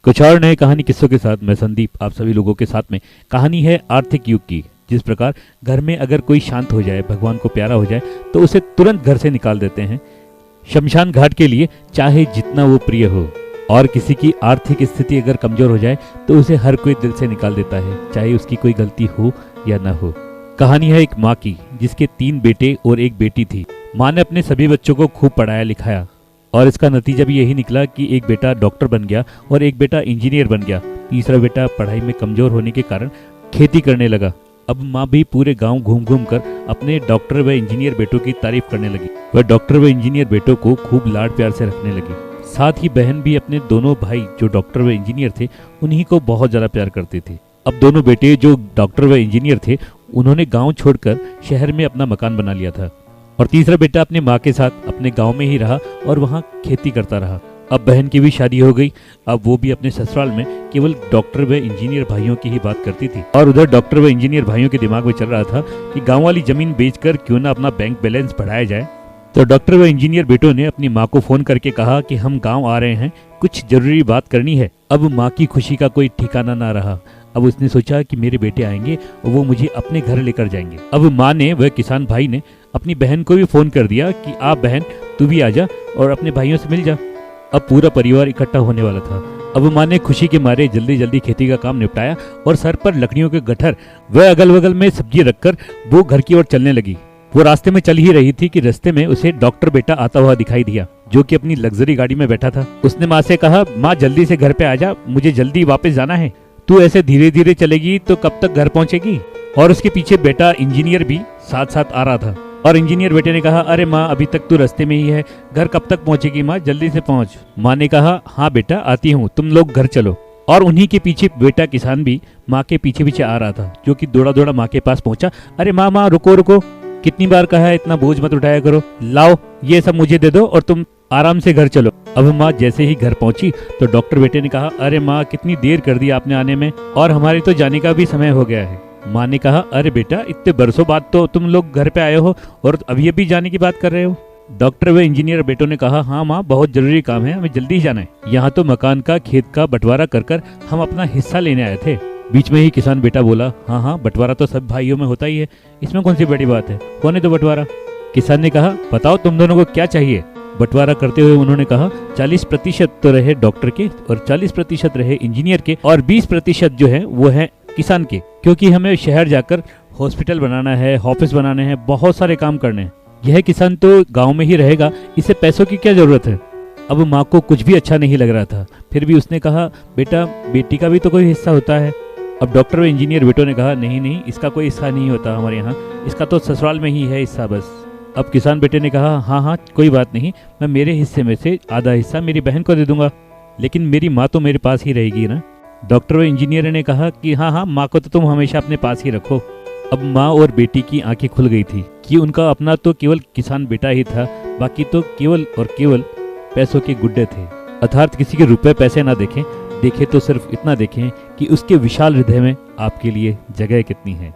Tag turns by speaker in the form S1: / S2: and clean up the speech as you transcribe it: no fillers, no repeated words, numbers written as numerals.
S1: कुछ और नए कहानी किस्सों के साथ मैं संदीप आप सभी लोगों के साथ में। कहानी है आर्थिक युग की। जिस प्रकार घर में अगर कोई शांत हो जाए, भगवान को प्यारा हो जाए तो उसे तुरंत घर से निकाल देते हैं शमशान घाट के लिए, चाहे जितना वो प्रिय हो। और किसी की आर्थिक स्थिति अगर कमजोर हो जाए तो उसे हर कोई दिल से निकाल देता है, चाहे उसकी कोई गलती हो या ना हो। कहानी है एक माँ की जिसके 3 बेटे और 1 बेटी थी। माँ ने अपने सभी बच्चों को खूब पढ़ाया लिखाया और इसका नतीजा भी यही निकला कि एक बेटा डॉक्टर बन गया और एक बेटा इंजीनियर बन गया। तीसरा बेटा पढ़ाई में कमजोर होने के कारण खेती करने लगा। अब माँ भी पूरे गांव घूम घूम कर अपने डॉक्टर व इंजीनियर बेटों की तारीफ करने लगी। वह डॉक्टर व इंजीनियर बेटों को खूब लाड प्यार से रखने लगी। साथ ही बहन भी अपने दोनों भाई जो डॉक्टर व इंजीनियर थे उन्हीं को बहुत ज्यादा प्यार करते थे। अब दोनों बेटे जो डॉक्टर व इंजीनियर थे उन्होंने गाँव छोड़कर शहर में अपना मकान बना लिया था और तीसरा बेटा अपने माँ के साथ अपने गांव में ही रहा और वहाँ खेती करता रहा। अब बहन की भी शादी हो गई। अब वो भी अपने ससुराल में केवल डॉक्टर व इंजीनियर भाइयों की ही बात करती थी और उधर डॉक्टर व इंजीनियर भाइयों के दिमाग में चल रहा था कि गांव वाली जमीन बेचकर क्यों ना अपना बैंक बैलेंस बढ़ाया जाए। तो डॉक्टर व इंजीनियर बेटों ने अपनी माँ को फोन करके कहा कि हम गाँव आ रहे हैं, कुछ जरूरी बात करनी है। अब माँ की खुशी का कोई ठिकाना ना रहा। अब उसने सोचा कि मेरे बेटे आएंगे और वो मुझे अपने घर लेकर जाएंगे। अब माँ ने वह किसान भाई ने अपनी बहन को भी फोन कर दिया कि आप बहन तू भी आ जा और अपने भाइयों से मिल जा। अब पूरा परिवार इकट्ठा होने वाला था। अब माँ ने खुशी के मारे जल्दी जल्दी खेती का काम निपटाया और सर पर लकड़ियों के गट्ठर व अगल बगल में सब्जी रखकर वो घर की ओर चलने लगी। वो रास्ते में चल ही रही थी कि रास्ते में उसे डॉक्टर बेटा आता हुआ दिखाई दिया जो कि अपनी लग्जरी गाड़ी में बैठा था। उसने माँ से कहा, माँ जल्दी से घर पे आ जा, मुझे जल्दी वापस जाना है। तू ऐसे धीरे धीरे चलेगी तो कब तक घर पहुंचेगी। और उसके पीछे बेटा इंजीनियर भी साथ साथ आ रहा था और इंजीनियर बेटे ने कहा, अरे माँ अभी तक तू रास्ते में ही है, घर कब तक पहुंचेगी माँ, जल्दी से पहुंच। माँ ने कहा, हाँ बेटा आती हूँ, तुम लोग घर चलो। और उन्हीं के पीछे बेटा किसान भी माँ के पीछे पीछे आ रहा था जो कि दौड़ा दौड़ा माँ के पास पहुंचा। अरे माँ माँ रुको रुको, कितनी बार कहा है इतना बोझ मत उठाया करो, लाओ ये सब मुझे दे दो और तुम आराम से घर चलो। अब माँ जैसे ही घर पहुंची तो डॉक्टर बेटे ने कहा, अरे माँ कितनी देर कर दी आपने आने में और हमारे तो जाने का भी समय हो गया है। माँ ने कहा, अरे बेटा इतने बरसों बाद तो तुम लोग घर पे आए हो और अभी अभी जाने की बात कर रहे हो। डॉक्टर व इंजीनियर बेटों ने कहा, हाँ माँ बहुत जरूरी काम है, हमें जल्दी जाना है। यहाँ तो मकान का खेत का बंटवारा कर हम अपना हिस्सा लेने आए थे। बीच में ही किसान बेटा बोला, हाँ हाँ बंटवारा तो सब भाइयों में होता ही है, इसमें कौन सी बड़ी बात है, होने दो बंटवारा। किसान ने कहा, बताओ तुम दोनों को क्या चाहिए। बंटवारा करते हुए उन्होंने कहा, 40% तो रहे डॉक्टर के और 40% रहे इंजीनियर के और 20% जो है वो है किसान के, क्योंकि हमें शहर जाकर हॉस्पिटल बनाना है, ऑफिस बनाने हैं, बहुत सारे काम करने हैं। यह किसान तो गांव में ही रहेगा, इसे पैसों की क्या जरूरत है। अब माँ को कुछ भी अच्छा नहीं लग रहा था, फिर भी उसने कहा, बेटा बेटी का भी तो कोई हिस्सा होता है। अब डॉक्टर व इंजीनियर बेटों ने कहा, नहीं नहीं इसका कोई हिस्सा नहीं होता हमारे यहाँ, इसका तो ससुराल में ही है हिस्सा बस। अब किसान बेटे ने कहा, हाँ हाँ कोई बात नहीं, मैं मेरे हिस्से में से आधा हिस्सा मेरी बहन को दे दूंगा, लेकिन मेरी माँ तो मेरे पास ही रहेगी ना। डॉक्टर व इंजीनियर ने कहा कि हाँ हाँ माँ को तो तुम हमेशा अपने पास ही रखो। अब माँ और बेटी की आंखें खुल गई थी कि उनका अपना तो केवल किसान बेटा ही था, बाकी तो केवल और केवल पैसों के गुड्डे थे। अर्थात किसी के रुपए पैसे ना देखें, देखे तो सिर्फ इतना देखें कि उसके विशाल हृदय में आपके लिए जगह कितनी है।